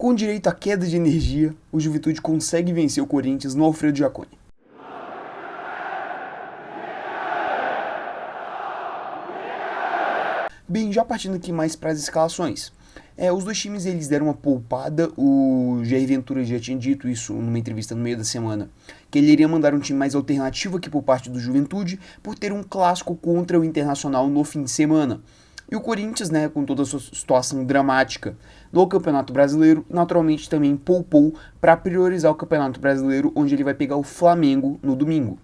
Com direito à queda de energia, o Juventude consegue vencer o Corinthians no Alfredo Jaconi. Bem, já partindo aqui mais para as escalações. Os dois times eles deram uma poupada, o Jair Ventura já tinha dito isso numa entrevista no meio da semana, que ele iria mandar um time mais alternativo aqui por parte do Juventude, por ter um clássico contra o Internacional no fim de semana. E o Corinthians, com toda a sua situação dramática no Campeonato Brasileiro, naturalmente também poupou para priorizar o Campeonato Brasileiro, onde ele vai pegar o Flamengo no domingo.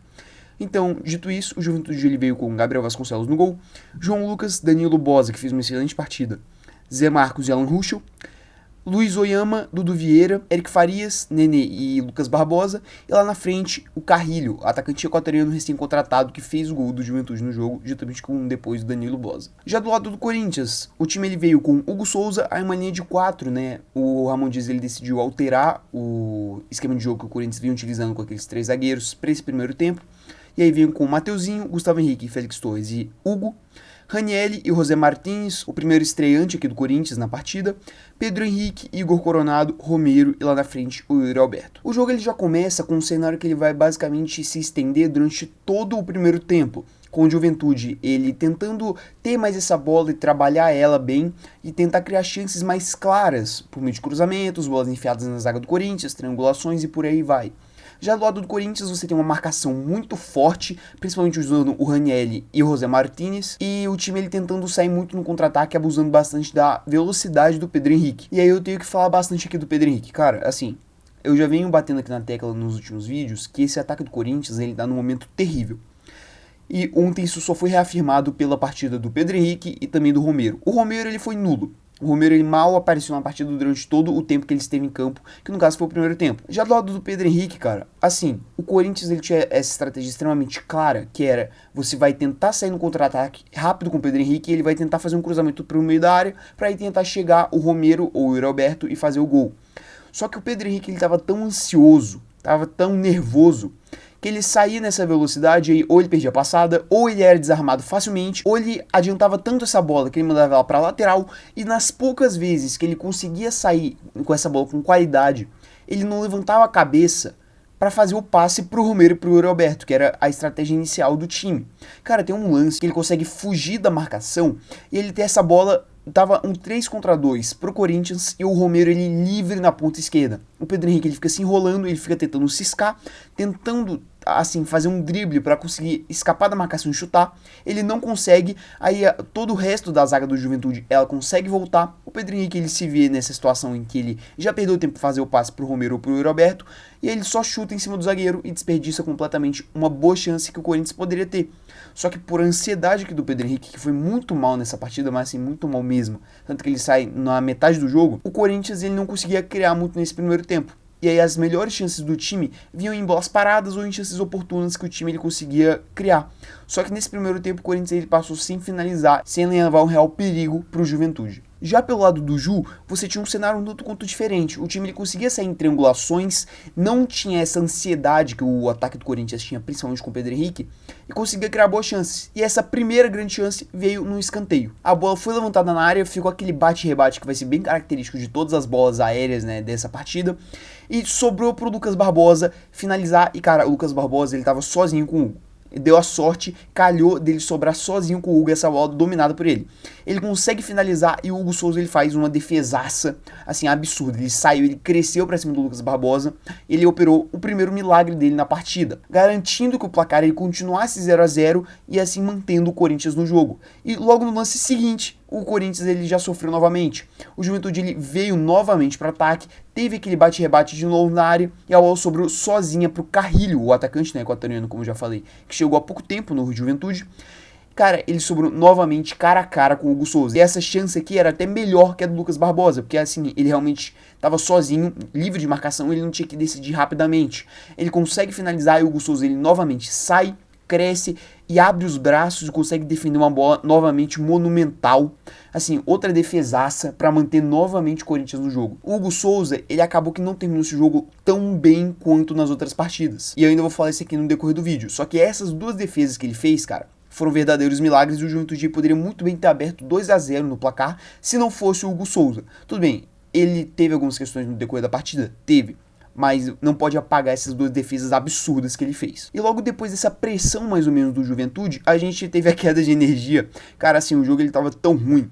Então, dito isso, o Juventude ele veio com Gabriel Vasconcelos no gol, João Lucas, Danilo Boza, que fez uma excelente partida, Zé Marcos e Alan Ruschel, Luiz Oyama, Dudu Vieira, Eric Farias, Nenê e Lucas Barbosa, e lá na frente o Carrilho, atacante equatoriano recém-contratado que fez o gol do Juventude no jogo, justamente depois do Danilo Boza. Já do lado do Corinthians, o time ele veio com Hugo Souza, aí uma linha de 4, O Ramon Dias ele decidiu alterar o esquema de jogo que o Corinthians vinha utilizando com aqueles 3 zagueiros para esse primeiro tempo, e aí veio com Mateuzinho, Gustavo Henrique, Félix Torres e Hugo, Ranielli e José Martins, o primeiro estreante aqui do Corinthians na partida, Pedro Henrique, Igor Coronado, Romero e lá na frente o Yuri Alberto. O jogo ele já começa com um cenário que ele vai basicamente se estender durante todo o primeiro tempo, com o Juventude ele tentando ter mais essa bola e trabalhar ela bem e tentar criar chances mais claras por meio de cruzamentos, bolas enfiadas na zaga do Corinthians, triangulações e por aí vai. Já do lado do Corinthians você tem uma marcação muito forte, principalmente usando o Ranielli e o José Martins, e o time ele tentando sair muito no contra-ataque, abusando bastante da velocidade do Pedro Henrique. E aí eu tenho que falar bastante aqui do Pedro Henrique. Cara, assim, eu já venho batendo aqui na tecla nos últimos vídeos que esse ataque do Corinthians ele tá num momento terrível. E ontem isso só foi reafirmado pela partida do Pedro Henrique e também do Romero. O Romero ele foi nulo. O Romero ele mal apareceu na partida durante todo o tempo que ele esteve em campo, que no caso foi o primeiro tempo. Já do lado do Pedro Henrique, cara, assim, o Corinthians ele tinha essa estratégia extremamente clara, que era, você vai tentar sair no contra-ataque rápido com o Pedro Henrique e ele vai tentar fazer um cruzamento pro meio da área, para aí tentar chegar o Romero ou o Yuri Alberto e fazer o gol. Só que o Pedro Henrique ele tava tão ansioso, tava tão nervoso, que ele saía nessa velocidade e ou ele perdia a passada, ou ele era desarmado facilmente, ou ele adiantava tanto essa bola que ele mandava ela para a lateral, e nas poucas vezes que ele conseguia sair com essa bola com qualidade, ele não levantava a cabeça para fazer o passe pro Romero e pro Yuri Alberto, que era a estratégia inicial do time. Cara, tem um lance que ele consegue fugir da marcação e ele tem essa bola. Tava um 3 contra 2 pro Corinthians e o Romero ele livre na ponta esquerda. O Pedro Henrique ele fica se enrolando, ele fica tentando ciscar, tentando assim fazer um drible para conseguir escapar da marcação e chutar. Ele não consegue, aí todo o resto da zaga do Juventude ela consegue voltar. O Pedro Henrique ele se vê nessa situação em que ele já perdeu tempo para fazer o passe pro Romero ou pro Yuri Alberto e ele só chuta em cima do zagueiro e desperdiça completamente uma boa chance que o Corinthians poderia ter. Só que por ansiedade aqui do Pedro Henrique, que foi muito mal nessa partida, mas assim, muito mal mesmo, tanto que ele sai na metade do jogo, o Corinthians ele não conseguia criar muito nesse primeiro tempo. E aí as melhores chances do time vinham em bolas paradas ou em chances oportunas que o time ele conseguia criar. Só que nesse primeiro tempo o Corinthians ele passou sem finalizar, sem levar um real perigo para o Juventude. Já pelo lado do Ju, você tinha um cenário um tanto quanto diferente. O time ele conseguia sair em triangulações, não tinha essa ansiedade que o ataque do Corinthians tinha, principalmente com o Pedro Henrique, e conseguia criar boas chances. E essa primeira grande chance veio no escanteio. A bola foi levantada na área, ficou aquele bate-rebate que vai ser bem característico de todas as bolas aéreas dessa partida, e sobrou pro Lucas Barbosa finalizar. E cara, o Lucas Barbosa ele tava sozinho com o Hugo. Deu a sorte, calhou dele sobrar sozinho com o Hugo, essa bola dominada por ele. Ele consegue finalizar e o Hugo Souza ele faz uma defesaça, assim, absurda. Ele saiu, ele cresceu pra cima do Lucas Barbosa, ele operou o primeiro milagre dele na partida, garantindo que o placar ele continuasse 0-0 e assim mantendo o Corinthians no jogo. E logo no lance seguinte, o Corinthians ele já sofreu novamente. O Juventude ele veio novamente para ataque, teve aquele bate-rebate de novo na área e a bola sobrou sozinha pro Carrilho, o atacante equatoriano, como eu já falei, que chegou há pouco tempo no Juventude. Cara, ele sobrou novamente cara a cara com o Hugo Souza. E essa chance aqui era até melhor que a do Lucas Barbosa, porque assim, ele realmente estava sozinho, livre de marcação, ele não tinha que decidir rapidamente. Ele consegue finalizar e o Hugo Souza ele novamente sai, cresce e abre os braços e consegue defender uma bola novamente monumental. Assim, outra defesaça para manter novamente o Corinthians no jogo. O Hugo Souza, ele acabou que não terminou esse jogo tão bem quanto nas outras partidas. E eu ainda vou falar isso aqui no decorrer do vídeo. Só que essas duas defesas que ele fez, cara, foram verdadeiros milagres e o Juventude poderia muito bem ter aberto 2-0 no placar se não fosse o Hugo Souza. Tudo bem, ele teve algumas questões no decorrer da partida? Teve. Mas não pode apagar essas duas defesas absurdas que ele fez. E logo depois dessa pressão mais ou menos do Juventude, a gente teve a queda de energia. Cara, assim, o jogo ele tava tão ruim.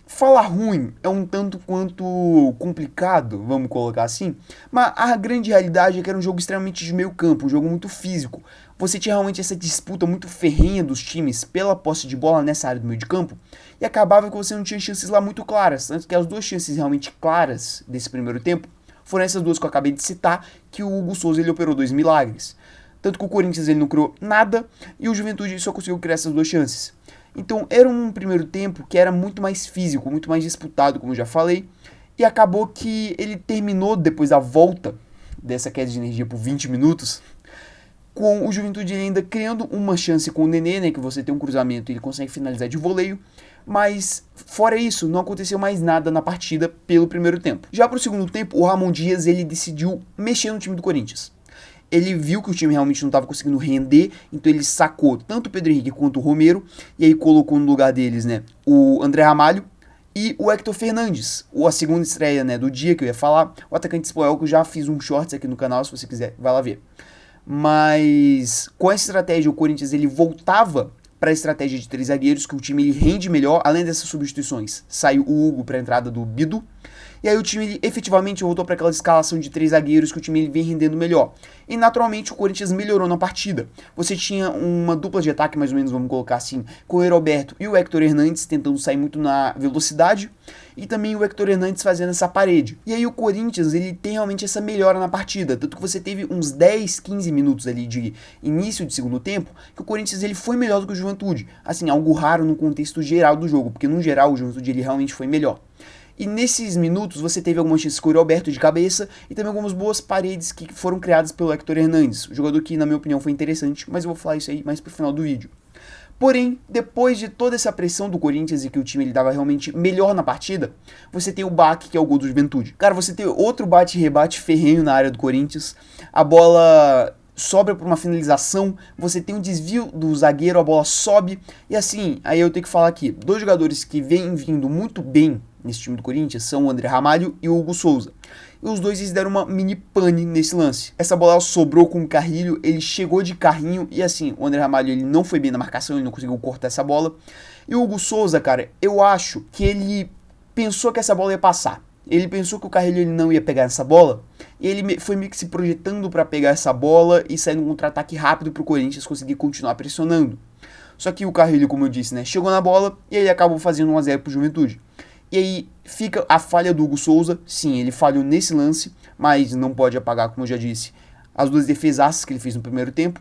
Falar ruim é um tanto quanto complicado, vamos colocar assim, mas a grande realidade é que era um jogo extremamente de meio campo, um jogo muito físico. Você tinha realmente essa disputa muito ferrenha dos times pela posse de bola nessa área do meio de campo, e acabava que você não tinha chances lá muito claras, tanto que as duas chances realmente claras desse primeiro tempo foram essas duas que eu acabei de citar, que o Hugo Souza ele operou dois milagres. Tanto que o Corinthians ele não criou nada, e o Juventude só conseguiu criar essas duas chances. Então era um primeiro tempo que era muito mais físico, muito mais disputado, como eu já falei, e acabou que ele terminou depois da volta dessa queda de energia por 20 minutos, com o Juventude ainda criando uma chance com o Nenê, né, que você tem um cruzamento e ele consegue finalizar de voleio, mas fora isso, não aconteceu mais nada na partida pelo primeiro tempo. Já para o segundo tempo, o Ramon Dias ele decidiu mexer no time do Corinthians. Ele viu que o time realmente não estava conseguindo render, então ele sacou tanto o Pedro Henrique quanto o Romero, e aí colocou no lugar deles, né, o André Ramalho e o Hector Fernandes, a segunda estreia, né, do dia que eu ia falar, o atacante espanhol, que eu já fiz um shorts aqui no canal, se você quiser, vai lá ver. Mas com essa estratégia, o Corinthians ele voltava para a estratégia de três zagueiros, que o time ele rende melhor, além dessas substituições. Saiu o Hugo para a entrada do Bidu, e aí o time ele, efetivamente voltou para aquela escalação de três zagueiros que o time ele vem rendendo melhor. E naturalmente o Corinthians melhorou na partida. Você tinha uma dupla de ataque, mais ou menos, vamos colocar assim, com o Heroberto e o Hector Hernandes tentando sair muito na velocidade, e também o Hector Hernandes fazendo essa parede. E aí o Corinthians ele tem realmente essa melhora na partida, tanto que você teve uns 10, 15 minutos ali de início de segundo tempo, que o Corinthians ele foi melhor do que o Juventude. Assim, algo raro no contexto geral do jogo, porque no geral o Juventude ele realmente foi melhor. E nesses minutos você teve algumas chances com o Roberto de cabeça e também algumas boas paredes que foram criadas pelo Hector Hernandes, um jogador que na minha opinião foi interessante, mas eu vou falar isso aí mais pro final do vídeo. Porém, depois de toda essa pressão do Corinthians e que o time ele dava realmente melhor na partida, você tem o baque, que é o gol do Juventude. Cara, você tem outro bate-rebate ferrenho na área do Corinthians, a bola sobra por uma finalização, você tem um desvio do zagueiro, a bola sobe, e assim, aí eu tenho que falar aqui, dois jogadores que vêm vindo muito bem nesse time do Corinthians são o André Ramalho e o Hugo Souza. E os dois eles deram uma mini pane nesse lance. Essa bola sobrou com o Carrilho, ele chegou de carrinho e assim, o André Ramalho ele não foi bem na marcação, ele não conseguiu cortar essa bola. E o Hugo Souza, cara, eu acho que ele pensou que essa bola ia passar. Ele pensou que o Carrilho ele não ia pegar essa bola, e ele foi meio que se projetando para pegar essa bola e sair num contra-ataque rápido pro Corinthians conseguir continuar pressionando. Só que o Carrilho, como eu disse, né, chegou na bola e ele acabou fazendo 1-0 pro Juventude. E aí fica a falha do Hugo Souza, sim, ele falhou nesse lance, mas não pode apagar, como eu já disse, as duas defesaças que ele fez no primeiro tempo.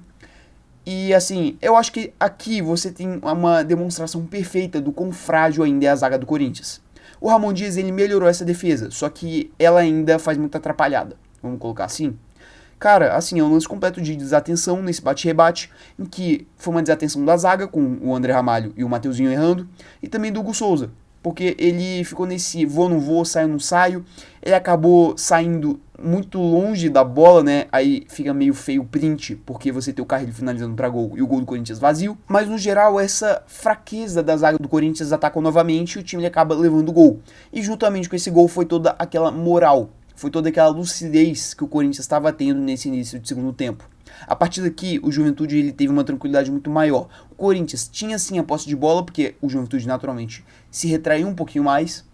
E assim, eu acho que aqui você tem uma demonstração perfeita do quão frágil ainda é a zaga do Corinthians. O Ramon Dias ele melhorou essa defesa, só que ela ainda faz muita atrapalhada, vamos colocar assim. Cara, assim, é um lance completo de desatenção nesse bate-rebate, em que foi uma desatenção da zaga, com o André Ramalho e o Mateuzinho errando, e também do Hugo Souza, porque ele ficou nesse vou, não vou, saio, não saio, ele acabou saindo muito longe da bola, né, aí fica meio feio o print, porque você tem o Carrilho finalizando para gol e o gol do Corinthians vazio, mas no geral essa fraqueza da zaga do Corinthians atacou novamente e o time ele acaba levando o gol, e juntamente com esse gol foi toda aquela moral, foi toda aquela lucidez que o Corinthians estava tendo nesse início de segundo tempo. A partir daqui, o Juventude ele teve uma tranquilidade muito maior. O Corinthians tinha sim a posse de bola, porque o Juventude naturalmente se retraiu um pouquinho mais,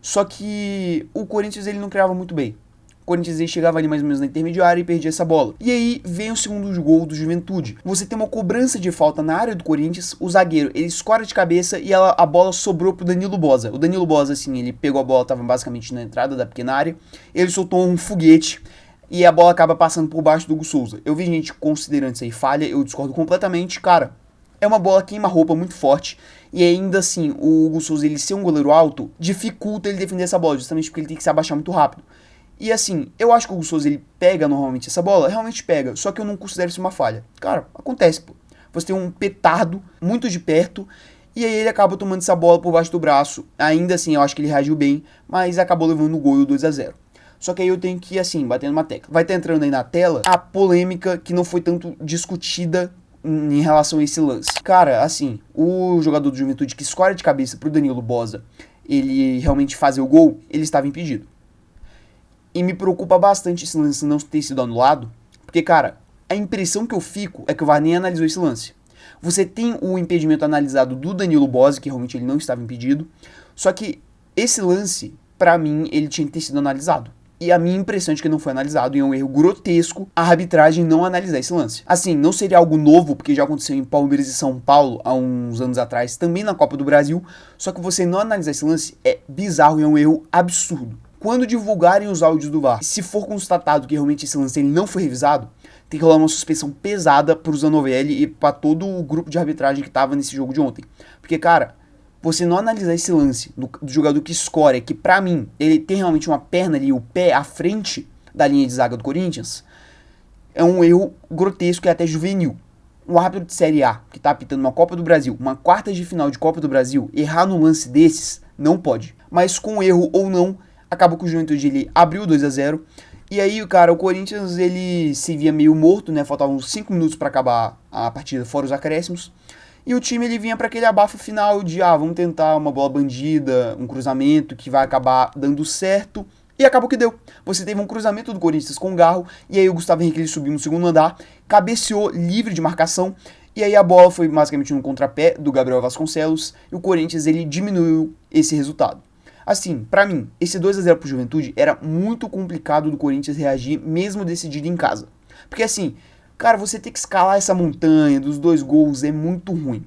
só que o Corinthians ele não criava muito bem. O Corinthians ele chegava ali mais ou menos na intermediária e perdia essa bola. E aí vem o segundo gol do Juventude. Você tem uma cobrança de falta na área do Corinthians, o zagueiro ele escora de cabeça e a bola sobrou pro Danilo Boza. O Danilo Boza, assim, ele pegou a bola, estava basicamente na entrada da pequena área, ele soltou um foguete, e a bola acaba passando por baixo do Hugo Souza. Eu vi gente considerando isso aí falha, eu discordo completamente. Cara, é uma bola queima-roupa muito forte. E ainda assim, o Hugo Souza, ele ser um goleiro alto, dificulta ele defender essa bola, justamente porque ele tem que se abaixar muito rápido. E assim, eu acho que o Hugo Souza, ele pega normalmente essa bola, realmente pega, só que eu não considero isso uma falha. Cara, acontece, pô. Você tem um petardo muito de perto, e aí ele acaba tomando essa bola por baixo do braço. Ainda assim, eu acho que ele reagiu bem, mas acabou levando o gol e o 2-0. Só que aí eu tenho que ir assim, batendo uma tecla. Vai estar entrando aí na tela a polêmica que não foi tanto discutida em relação a esse lance. Cara, assim, o jogador do Juventude que escora de cabeça pro Danilo Boza, ele realmente fazer o gol, ele estava impedido. E me preocupa bastante esse lance não ter sido anulado, porque, cara, a impressão que eu fico é que o VAR nem analisou esse lance. Você tem o impedimento analisado do Danilo Bozzi, que realmente ele não estava impedido, só que esse lance, pra mim, ele tinha que ter sido analisado. E a minha impressão é de que não foi analisado, e é um erro grotesco a arbitragem não analisar esse lance. Assim, não seria algo novo, porque já aconteceu em Palmeiras e São Paulo há uns anos atrás, também na Copa do Brasil, só que você não analisar esse lance é bizarro e é um erro absurdo. Quando divulgarem os áudios do VAR, se for constatado que realmente esse lance ele não foi revisado, tem que rolar uma suspensão pesada pro Zanovelli e pra todo o grupo de arbitragem que tava nesse jogo de ontem. Porque, cara, você não analisar esse lance do jogador que escora, que pra mim, ele tem realmente uma perna ali, o pé à frente da linha de zaga do Corinthians, é um erro grotesco e até juvenil. Um árbitro de Série A, que tá apitando uma Copa do Brasil, uma quarta de final de Copa do Brasil, errar num lance desses, não pode. Mas com erro ou não, acabou que o Juventude ele abriu 2-0. E aí, cara, o Corinthians ele se via meio morto, né? Faltavam uns 5 minutos pra acabar a partida, fora os acréscimos. E o time ele vinha para aquele abafo final de, vamos tentar uma bola bandida, um cruzamento que vai acabar dando certo. E acabou que deu. Você teve um cruzamento do Corinthians com o Garro, e aí o Gustavo Henrique ele subiu no segundo andar, cabeceou livre de marcação, e aí a bola foi basicamente no contrapé do Gabriel Vasconcelos, e o Corinthians ele diminuiu esse resultado. Assim, pra mim, esse 2-0 pro Juventude era muito complicado do Corinthians reagir, mesmo decidido em casa. Porque assim, cara, você ter que escalar essa montanha dos 2 gols é muito ruim.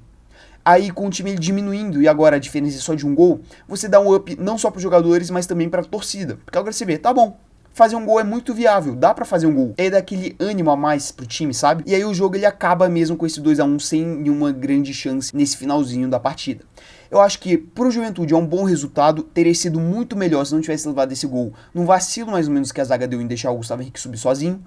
Aí com o time diminuindo e agora a diferença é só de um gol, você dá um up não só pros jogadores, mas também pra torcida. Porque agora você vê, tá bom, fazer um gol é muito viável, dá pra fazer um gol. É daquele ânimo a mais pro time, sabe? E aí o jogo ele acaba mesmo com esse 2-1 sem nenhuma grande chance nesse finalzinho da partida. Eu acho que pro Juventude é um bom resultado, teria sido muito melhor se não tivesse levado esse gol num vacilo mais ou menos que a zaga deu em deixar o Gustavo Henrique subir sozinho.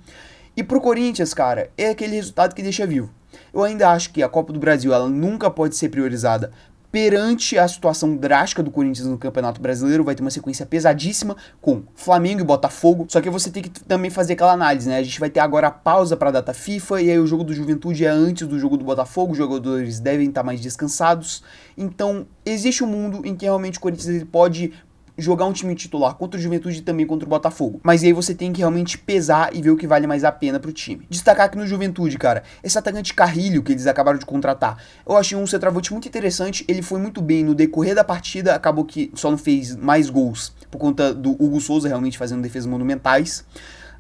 E pro Corinthians, cara, é aquele resultado que deixa vivo. Eu ainda acho que a Copa do Brasil ela nunca pode ser priorizada perante a situação drástica do Corinthians no Campeonato Brasileiro. Vai ter uma sequência pesadíssima com Flamengo e Botafogo. Só que você tem que também fazer aquela análise, né? A gente vai ter agora a pausa para a data FIFA e aí o jogo do Juventude é antes do jogo do Botafogo. Os jogadores devem estar mais descansados. Então, existe um mundo em que realmente o Corinthians ele pode jogar um time titular contra o Juventude e também contra o Botafogo. Mas aí você tem que realmente pesar e ver o que vale mais a pena pro time. Destacar que no Juventude, cara, esse atacante Carrilho que eles acabaram de contratar, eu achei um centroavante muito interessante, ele foi muito bem no decorrer da partida, acabou que só não fez mais gols por conta do Hugo Souza realmente fazendo defesas monumentais.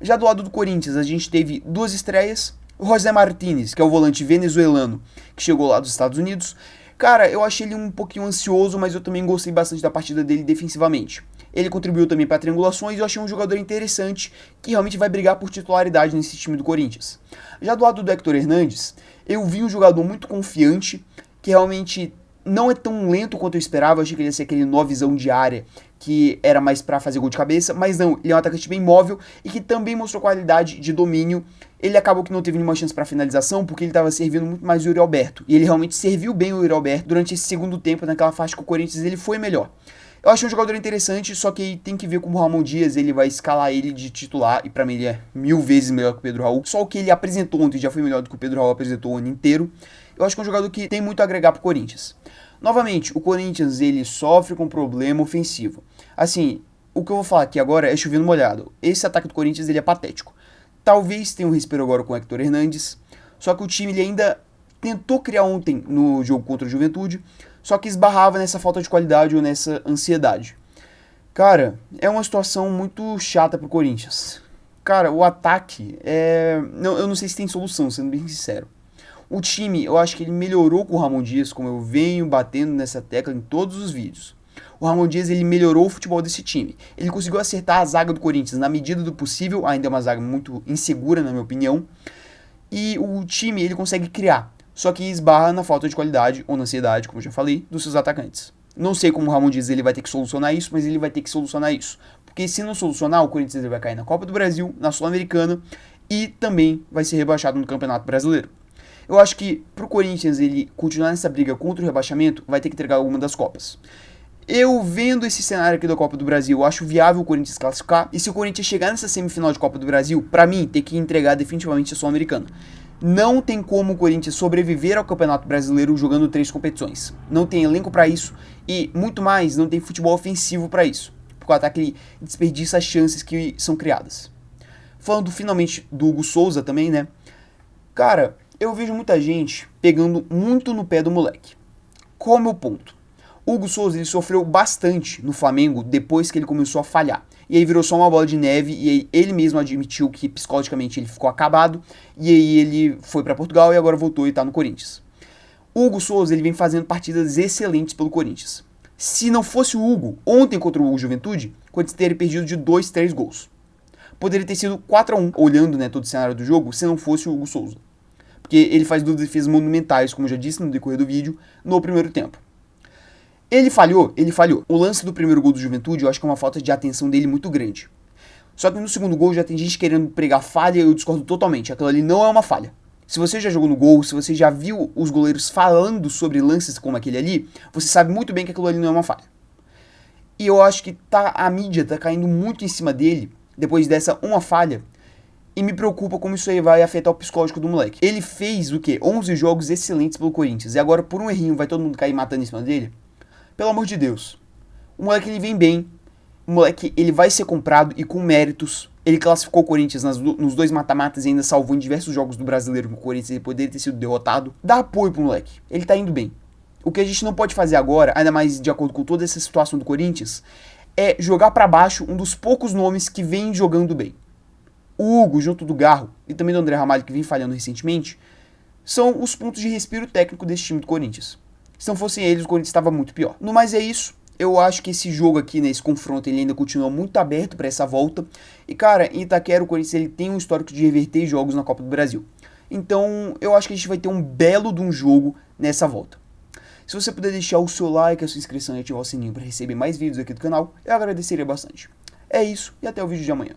Já do lado do Corinthians, a gente teve 2 estreias, o José Martínez, que é o volante venezuelano, que chegou lá dos Estados Unidos. Cara, eu achei ele um pouquinho ansioso, mas eu também gostei bastante da partida dele defensivamente. Ele contribuiu também para triangulações e eu achei um jogador interessante que realmente vai brigar por titularidade nesse time do Corinthians. Já do lado do Héctor Hernandes, eu vi um jogador muito confiante, que realmente não é tão lento quanto eu esperava. Eu achei que ele ia ser aquele novizão de área que era mais pra fazer gol de cabeça, mas não, ele é um atacante bem móvel e que também mostrou qualidade de domínio. Ele acabou que não teve nenhuma chance pra finalização, porque ele estava servindo muito mais o Yuri Alberto, e ele realmente serviu bem o Yuri Alberto durante esse segundo tempo, naquela faixa que o Corinthians ele foi melhor. Eu achei um jogador interessante, só que tem que ver como o Ramon Dias ele vai escalar ele de titular, e pra mim ele é 1000 vezes melhor que o Pedro Raul. Só o que ele apresentou ontem já foi melhor do que o Pedro Raul apresentou o ano inteiro. Eu acho que é um jogador que tem muito a agregar pro Corinthians. Novamente, o Corinthians ele sofre com problema ofensivo. Assim, o que eu vou falar aqui agora é chovendo molhado. Esse ataque do Corinthians ele é patético. Talvez tenha um respiro agora com o Héctor Hernandes, só que o time ele ainda tentou criar ontem no jogo contra o Juventude, só que esbarrava nessa falta de qualidade ou nessa ansiedade. Cara, é uma situação muito chata pro Corinthians. Cara, o ataque eu não sei se tem solução, sendo bem sincero. O time, eu acho que ele melhorou com o Ramon Dias, como eu venho batendo nessa tecla em todos os vídeos. O Ramon Dias, ele melhorou o futebol desse time. Ele conseguiu acertar a zaga do Corinthians na medida do possível, ainda é uma zaga muito insegura, na minha opinião. E o time, ele consegue criar, só que esbarra na falta de qualidade, ou na ansiedade, como eu já falei, dos seus atacantes. Não sei como o Ramon Dias ele vai ter que solucionar isso, mas ele vai ter que solucionar isso. Porque se não solucionar, o Corinthians ele vai cair na Copa do Brasil, na Sul-Americana, e também vai ser rebaixado no Campeonato Brasileiro. Eu acho que pro Corinthians ele continuar nessa briga contra o rebaixamento, vai ter que entregar alguma das Copas. Eu vendo esse cenário aqui da Copa do Brasil, eu acho viável o Corinthians classificar. E se o Corinthians chegar nessa semifinal de Copa do Brasil, pra mim, tem que entregar definitivamente a Sul-Americana. Não tem como o Corinthians sobreviver ao Campeonato Brasileiro jogando 3 competições. Não tem elenco pra isso e, muito mais, não tem futebol ofensivo pra isso. porque o ataque ele desperdiça as chances que são criadas. Falando finalmente do Hugo Souza também, né? Cara, eu vejo muita gente pegando muito no pé do moleque. Qual é o meu ponto? O Hugo Souza ele sofreu bastante no Flamengo depois que ele começou a falhar. E aí virou só uma bola de neve, e aí ele mesmo admitiu que psicologicamente ele ficou acabado, e aí ele foi para Portugal e agora voltou e tá no Corinthians. O Hugo Souza ele vem fazendo partidas excelentes pelo Corinthians. Se não fosse o Hugo, ontem contra o Juventude, o Corinthians teria perdido de 2, 3 gols. Poderia ter sido 4-1, olhando, né, todo o cenário do jogo, se não fosse o Hugo Souza. Porque ele faz 2 defesas monumentais, como eu já disse no decorrer do vídeo, no primeiro tempo. Ele falhou. O lance do primeiro gol do Juventude, eu acho que é uma falta de atenção dele muito grande. Só que no segundo gol já tem gente querendo pregar falha e eu discordo totalmente. Aquilo ali não é uma falha. Se você já jogou no gol, se você já viu os goleiros falando sobre lances como aquele ali, você sabe muito bem que aquilo ali não é uma falha. E eu acho que a mídia tá caindo muito em cima dele, depois dessa uma falha, e me preocupa como isso aí vai afetar o psicológico do moleque. Ele fez o quê? 11 jogos excelentes pelo Corinthians, e agora por um errinho vai todo mundo cair matando em cima dele? Pelo amor de Deus. O moleque ele vem bem. O moleque ele vai ser comprado e com méritos. Ele classificou o Corinthians nos 2 mata-matas e ainda salvou em diversos jogos do Brasileiro com o Corinthians. Ele poderia ter sido derrotado. Dá apoio pro moleque. Ele tá indo bem. O que a gente não pode fazer agora, ainda mais de acordo com toda essa situação do Corinthians, é jogar pra baixo um dos poucos nomes que vem jogando bem. O Hugo, junto do Garro e também do André Ramalho, que vem falhando recentemente, são os pontos de respiro técnico desse time do Corinthians. Se não fossem eles, o Corinthians estava muito pior. No mais é isso. Eu acho que esse jogo aqui, né, esse confronto, ele ainda continua muito aberto para essa volta. E, cara, em Itaquera, o Corinthians ele tem um histórico de reverter jogos na Copa do Brasil. Então, eu acho que a gente vai ter um belo de um jogo nessa volta. Se você puder deixar o seu like, a sua inscrição e ativar o sininho para receber mais vídeos aqui do canal, eu agradeceria bastante. É isso, e até o vídeo de amanhã.